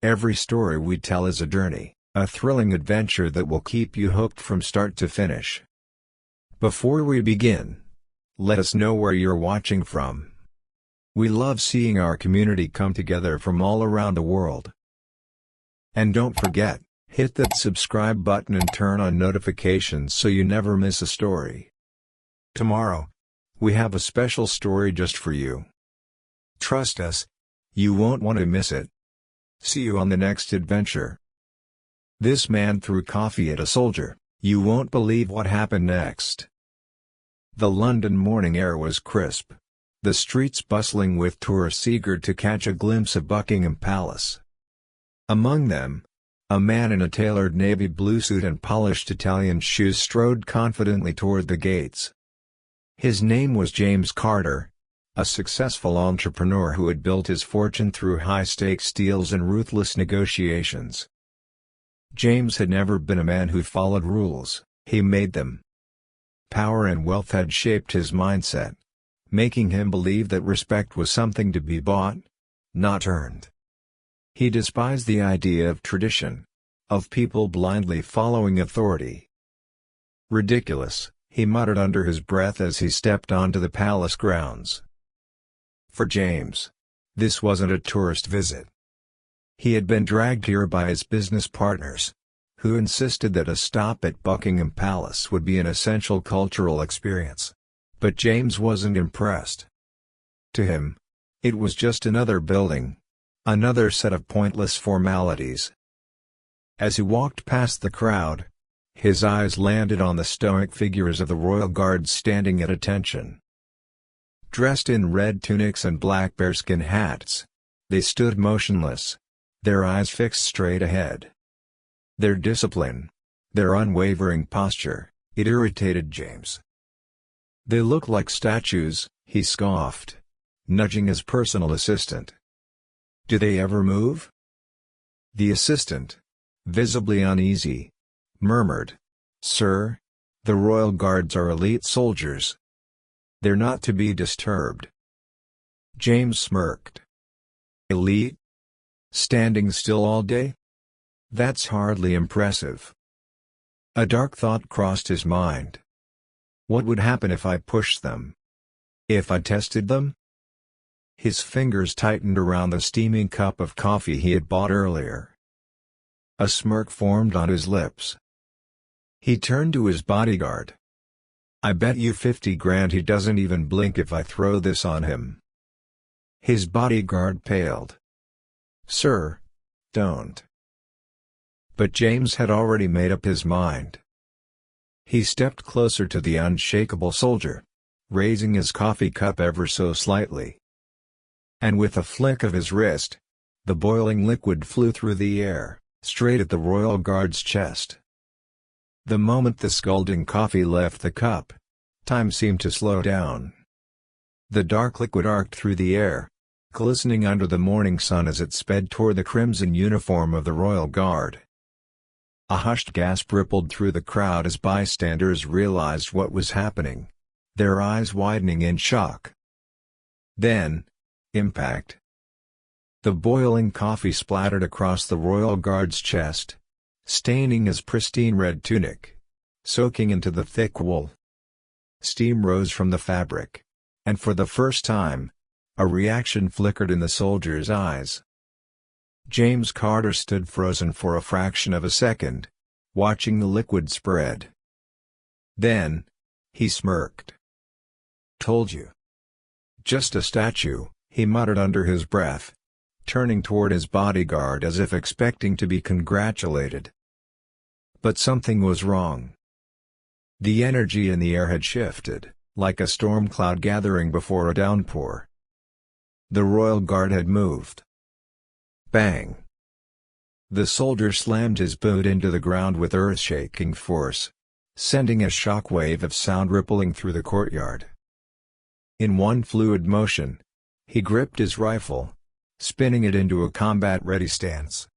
Every story we tell is a journey, a thrilling adventure that will keep you hooked from start to finish. Before we begin, let us know where you're watching from. We love seeing our community come together from all around the world. And don't forget, hit that subscribe button and turn on notifications so you never miss a story. Tomorrow, we have a special story just for you. Trust us, you won't want to miss it. See you on the next adventure. This man threw coffee at a soldier. You won't believe what happened next. The London morning air was crisp. The streets bustling with tourists eager to catch a glimpse of Buckingham Palace. Among them, a man in a tailored navy blue suit and polished Italian shoes strode confidently toward the gates. His name was James Carter, a successful entrepreneur who had built his fortune through high-stakes deals and ruthless negotiations. James had never been a man who followed rules, he made them. Power and wealth had shaped his mindset, making him believe that respect was something to be bought, not earned. He despised the idea of tradition, of people blindly following authority. Ridiculous, he muttered under his breath as he stepped onto the palace grounds. For James, this wasn't a tourist visit. He had been dragged here by his business partners, who insisted that a stop at Buckingham Palace would be an essential cultural experience. But James wasn't impressed. To him, it was just another building, another set of pointless formalities. As he walked past the crowd, his eyes landed on the stoic figures of the royal guards standing at attention. Dressed in red tunics and black bearskin hats, they stood motionless, their eyes fixed straight ahead. Their discipline, their unwavering posture, it irritated James. "They look like statues," he scoffed, nudging his personal assistant. "Do they ever move?" The assistant, visibly uneasy, murmured, "Sir, the royal guards are elite soldiers. They're not to be disturbed." James smirked. "Elite? Standing still all day? That's hardly impressive." A dark thought crossed his mind. What would happen if I pushed them? If I tested them? His fingers tightened around the steaming cup of coffee he had bought earlier. A smirk formed on his lips. He turned to his bodyguard. "I bet you 50 grand he doesn't even blink if I throw this on him." His bodyguard paled. "Sir, don't." But James had already made up his mind. He stepped closer to the unshakable soldier, raising his coffee cup ever so slightly. And with a flick of his wrist, the boiling liquid flew through the air, straight at the royal guard's chest. The moment the scalding coffee left the cup, time seemed to slow down. The dark liquid arced through the air, glistening under the morning sun as it sped toward the crimson uniform of the royal guard. A hushed gasp rippled through the crowd as bystanders realized what was happening, their eyes widening in shock. Then, impact. The boiling coffee splattered across the royal guard's chest, staining his pristine red tunic, soaking into the thick wool. Steam rose from the fabric, and for the first time, a reaction flickered in the soldier's eyes. James Carter stood frozen for a fraction of a second, watching the liquid spread. Then, he smirked. "Told you." "Just a statue," he muttered under his breath, turning toward his bodyguard as if expecting to be congratulated. But something was wrong. The energy in the air had shifted, like a storm cloud gathering before a downpour. The royal guard had moved. Bang! The soldier slammed his boot into the ground with earth-shaking force, sending a shock wave of sound rippling through the courtyard. In one fluid motion, he gripped his rifle, spinning it into a combat-ready stance.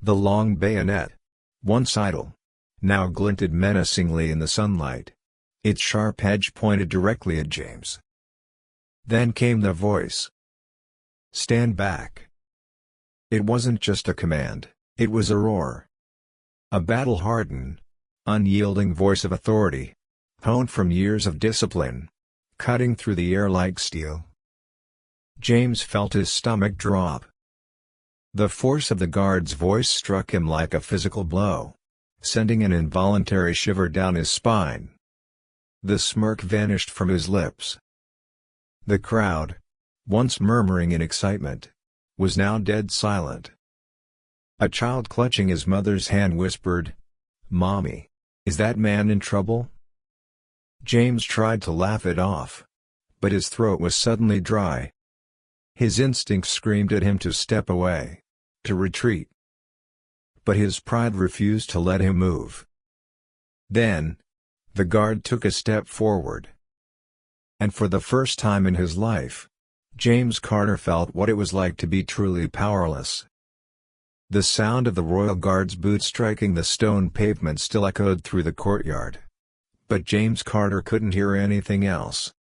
The long bayonet, once idle, now glinted menacingly in the sunlight, its sharp edge pointed directly at James. Then came the voice. "Stand back." It wasn't just a command, it was a roar. A battle-hardened, unyielding voice of authority, honed from years of discipline, cutting through the air like steel. James felt his stomach drop. The force of the guard's voice struck him like a physical blow, sending an involuntary shiver down his spine. The smirk vanished from his lips. The crowd, once murmuring in excitement, was now dead silent. A child clutching his mother's hand whispered, "Mommy, is that man in trouble?" James tried to laugh it off, but his throat was suddenly dry. His instinct screamed at him to step away, to retreat. But his pride refused to let him move. Then, the guard took a step forward. And for the first time in his life, James Carter felt what it was like to be truly powerless. The sound of the Royal Guard's boots striking the stone pavement still echoed through the courtyard. But James Carter couldn't hear anything else.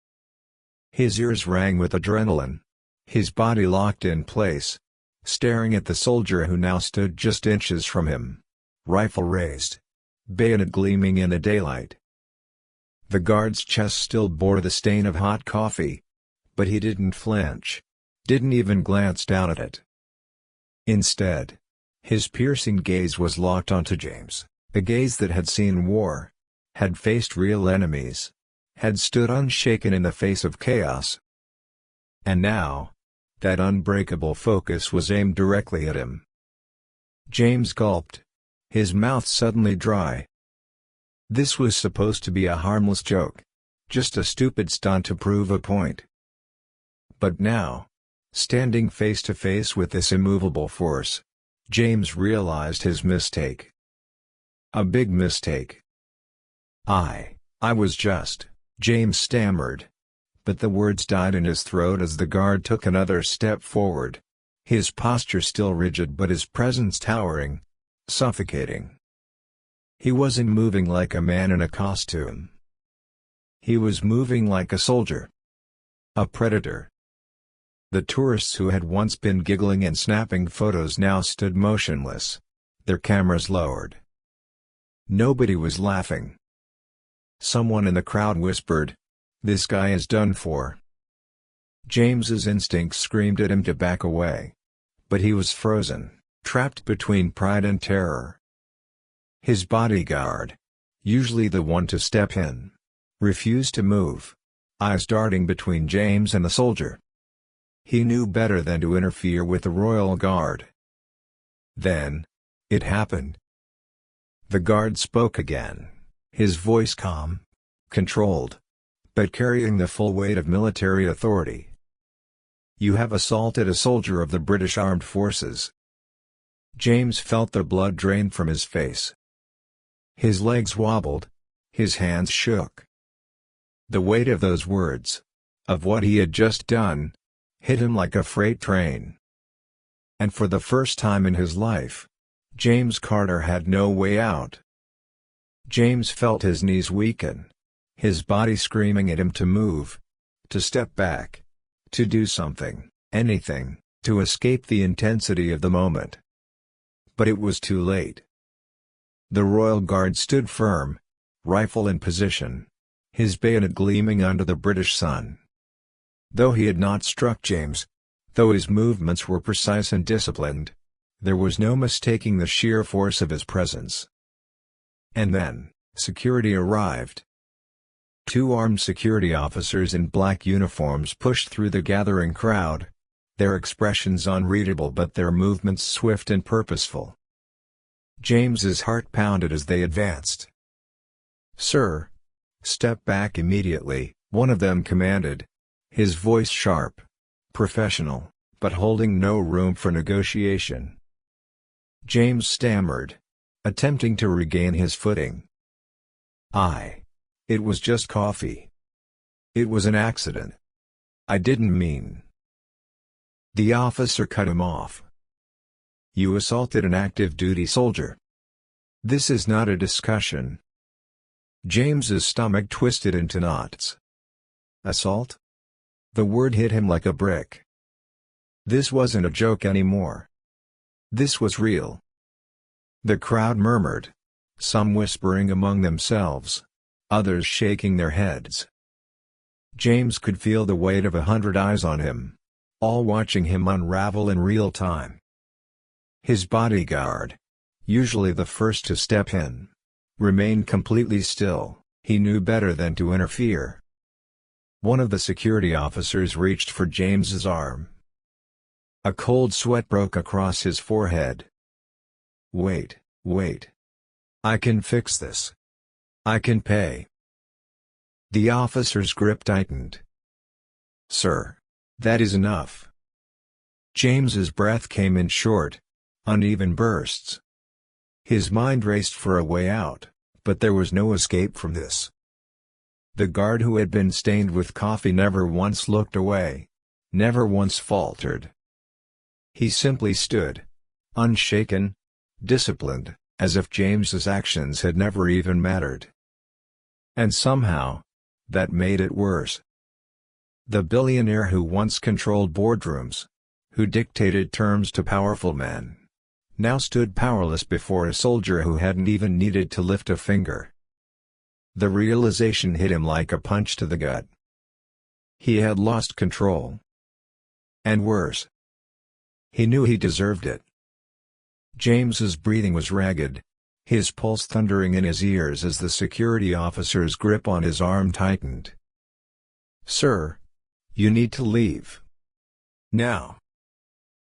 His ears rang with adrenaline. His body locked in place, staring at the soldier who now stood just inches from him, rifle raised, bayonet gleaming in the daylight. The guard's chest still bore the stain of hot coffee, but he didn't flinch, didn't even glance down at it. Instead, his piercing gaze was locked onto James, a gaze that had seen war, had faced real enemies, had stood unshaken in the face of chaos. And now, that unbreakable focus was aimed directly at him. James gulped, his mouth suddenly dry. This was supposed to be a harmless joke, just a stupid stunt to prove a point. But now, standing face to face with this immovable force, James realized his mistake. A big mistake. I was just, James stammered. But the words died in his throat as the guard took another step forward, his posture still rigid but his presence towering, suffocating. He wasn't moving like a man in a costume. He was moving like a soldier. A predator. The tourists who had once been giggling and snapping photos now stood motionless, their cameras lowered. Nobody was laughing. Someone in the crowd whispered, "This guy is done for." James's instincts screamed at him to back away. But he was frozen, trapped between pride and terror. His bodyguard, usually the one to step in, refused to move, eyes darting between James and the soldier. He knew better than to interfere with the Royal Guard. Then, it happened. The guard spoke again, his voice calm, controlled, but carrying the full weight of military authority. "You have assaulted a soldier of the British Armed Forces." James felt the blood drain from his face. His legs wobbled, his hands shook. The weight of those words, of what he had just done, hit him like a freight train. And for the first time in his life, James Carter had no way out. James felt his knees weaken, his body screaming at him to move, to step back, to do something, anything, to escape the intensity of the moment. But it was too late. The Royal Guard stood firm, rifle in position, his bayonet gleaming under the British sun. Though he had not struck James, though his movements were precise and disciplined, there was no mistaking the sheer force of his presence. And then, security arrived. 2 armed security officers in black uniforms pushed through the gathering crowd, their expressions unreadable but their movements swift and purposeful. James's heart pounded as they advanced. "Sir, step back immediately," one of them commanded, his voice sharp, professional, but holding no room for negotiation. James stammered, attempting to regain his footing. It was just coffee. It was an accident. I didn't mean." The officer cut him off. "You assaulted an active duty soldier. This is not a discussion." James's stomach twisted into knots. Assault? The word hit him like a brick. This wasn't a joke anymore. This was real. The crowd murmured, some whispering among themselves, others shaking their heads. James could feel the weight of 100 eyes on him, all watching him unravel in real time. His bodyguard, usually the first to step in, remained completely still. He knew better than to interfere. One of the security officers reached for James's arm. A cold sweat broke across his forehead. "Wait, wait. I can fix this. I can pay." The officer's grip tightened. "Sir, that is enough." James's breath came in short, uneven bursts. His mind raced for a way out, but there was no escape from this. The guard who had been stained with coffee never once looked away, never once faltered. He simply stood, unshaken, disciplined, as if James's actions had never even mattered. And somehow, that made it worse. The billionaire who once controlled boardrooms, who dictated terms to powerful men, now stood powerless before a soldier who hadn't even needed to lift a finger. The realization hit him like a punch to the gut. He had lost control. And worse, he knew he deserved it. James's breathing was ragged, his pulse thundering in his ears as the security officer's grip on his arm tightened. "Sir, you need to leave. Now."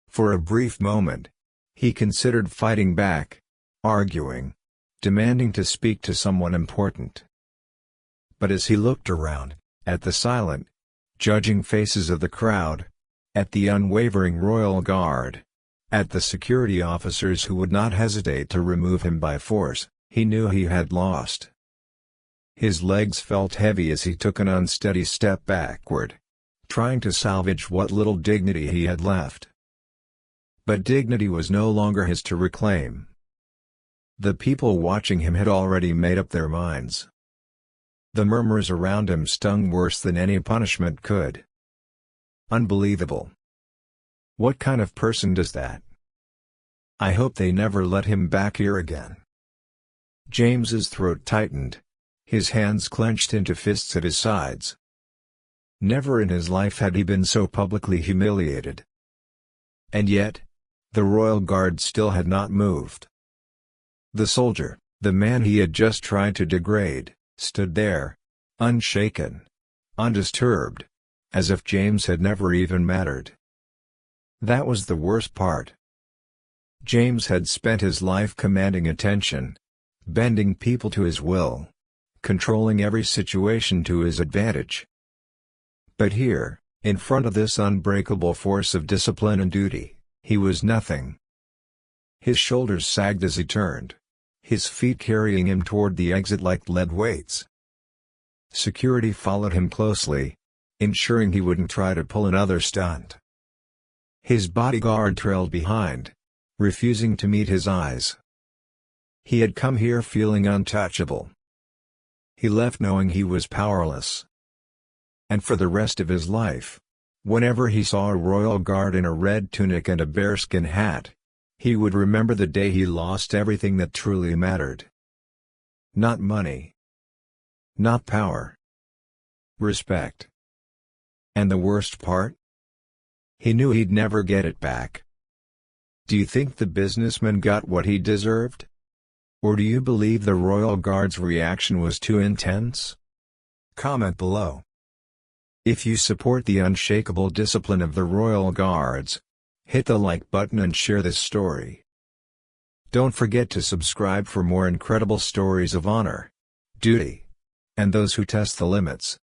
For a brief moment, he considered fighting back, arguing, demanding to speak to someone important. But as he looked around, at the silent, judging faces of the crowd, at the unwavering royal guard, at the security officers who would not hesitate to remove him by force, he knew he had lost. His legs felt heavy as he took an unsteady step backward, trying to salvage what little dignity he had left. But dignity was no longer his to reclaim. The people watching him had already made up their minds. The murmurs around him stung worse than any punishment could. Unbelievable. What kind of person does that? I hope they never let him back here again. James's throat tightened, his hands clenched into fists at his sides. Never in his life had he been so publicly humiliated. And yet, the royal guard still had not moved. The soldier, the man he had just tried to degrade, stood there, unshaken, undisturbed, as if James had never even mattered. That was the worst part. James had spent his life commanding attention, bending people to his will, controlling every situation to his advantage. But here, in front of this unbreakable force of discipline and duty, he was nothing. His shoulders sagged as he turned, his feet carrying him toward the exit like lead weights. Security followed him closely, ensuring he wouldn't try to pull another stunt. His bodyguard trailed behind, refusing to meet his eyes. He had come here feeling untouchable. He left knowing he was powerless. And for the rest of his life, whenever he saw a royal guard in a red tunic and a bearskin hat, he would remember the day he lost everything that truly mattered. Not money. Not power. Respect. And the worst part? He knew he'd never get it back. Do you think the businessman got what he deserved? Or do you believe the royal guard's reaction was too intense? Comment below. If you support the unshakable discipline of the royal guards, hit the like button and share this story. Don't forget to subscribe for more incredible stories of honor, duty, and those who test the limits.